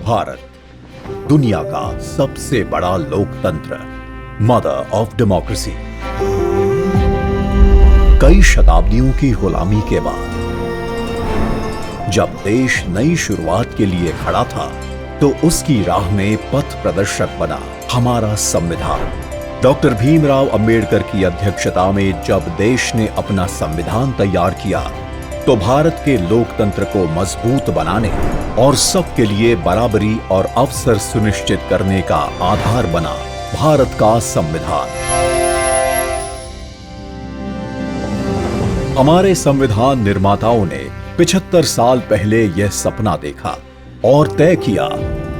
भारत दुनिया का सबसे बड़ा लोकतंत्र, मदर ऑफ डेमोक्रेसी। कई शताब्दियों की गुलामी के बाद जब देश नई शुरुआत के लिए खड़ा था, तो उसकी राह में पथ प्रदर्शक बना हमारा संविधान। डॉक्टर भीमराव अंबेडकर की अध्यक्षता में जब देश ने अपना संविधान तैयार किया, तो भारत के लोकतंत्र को मजबूत बनाने और सबके लिए बराबरी और अवसर सुनिश्चित करने का आधार बना भारत का संविधान। हमारे संविधान निर्माताओं ने 75 साल पहले यह सपना देखा और तय किया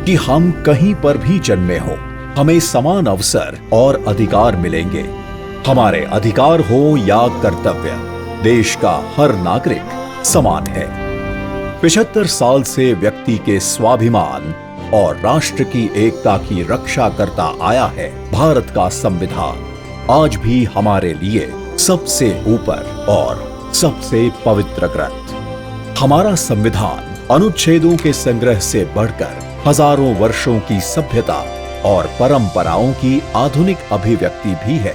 कि हम कहीं पर भी जन्मे हों, हमें समान अवसर और अधिकार मिलेंगे। हमारे अधिकार हो या कर्तव्य, देश का हर नागरिक समान है। 75 साल से व्यक्ति के स्वाभिमान और राष्ट्र की एकता की रक्षा करता आया है भारत का संविधान। आज भी हमारे लिए सबसे ऊपर और सबसे पवित्र ग्रंथ। हमारा संविधान अनुच्छेदों के संग्रह से बढ़कर हजारों वर्षों की सभ्यता और परंपराओं की आधुनिक अभिव्यक्ति भी है।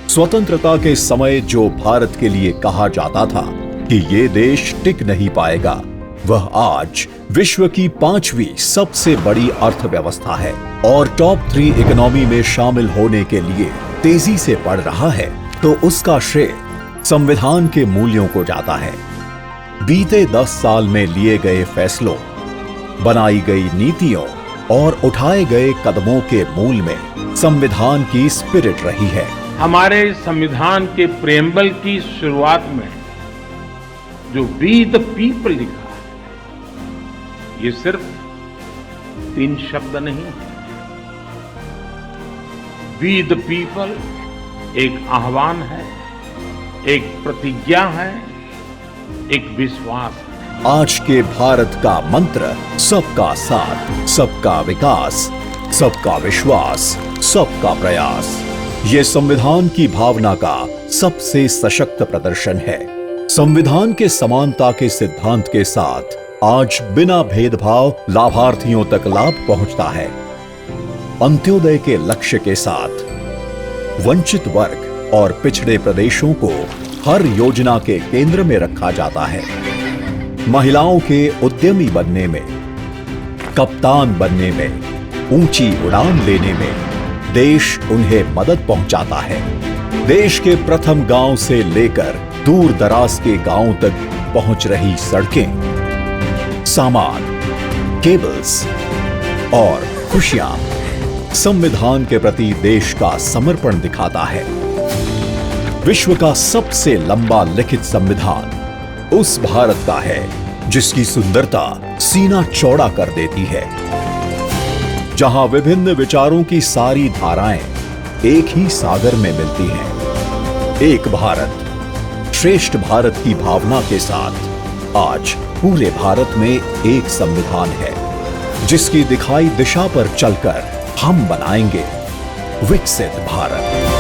स्वतंत्रता के समय जो भारत के लिए कहा जाता था कि ये देश टिक नहीं पाएगा, वह आज विश्व की 5वीं सबसे बड़ी अर्थव्यवस्था है और टॉप 3 इकोनॉमी में शामिल होने के लिए तेजी से बढ़ रहा है, तो उसका श्रेय संविधान के मूल्यों को जाता है। बीते 10 साल में लिए गए फैसलों, बनाई गई नीतियों और उठाए गए कदमों के मूल में संविधान की स्पिरिट रही है। हमारे संविधान के प्रेम्बल की शुरुआत में जो वी द पीपल लिखा है, ये सिर्फ 3 शब्द नहीं है। वी द पीपल एक आह्वान है, एक प्रतिज्ञा है, एक विश्वास है। आज के भारत का मंत्र सबका साथ, सबका विकास, सबका विश्वास, सबका प्रयास। ये संविधान की भावना का सबसे सशक्त प्रदर्शन है। संविधान के समानता के सिद्धांत के साथ आज बिना भेदभाव लाभार्थियों तक लाभ पहुंचता है। अंत्योदय के लक्ष्य के साथ वंचित वर्ग और पिछड़े प्रदेशों को हर योजना के केंद्र में रखा जाता है। महिलाओं के उद्यमी बनने में, कप्तान बनने में, ऊंची उड़ान लेने में देश उन्हें मदद पहुंचाता है। देश के प्रथम गांव से लेकर दूर दराज के गांवों तक पहुंच रही सड़कें, सामान, केबल्स और खुशियां संविधान के प्रति देश का समर्पण दिखाता है। विश्व का सबसे लंबा लिखित संविधान उस भारत का है जिसकी सुंदरता सीना चौड़ा कर देती है, जहां विभिन्न विचारों की सारी धाराएं एक ही सागर में मिलती हैं। एक भारत श्रेष्ठ भारत की भावना के साथ आज पूरे भारत में एक संविधान है, जिसकी दिखाई दिशा पर चलकर हम बनाएंगे विकसित भारत।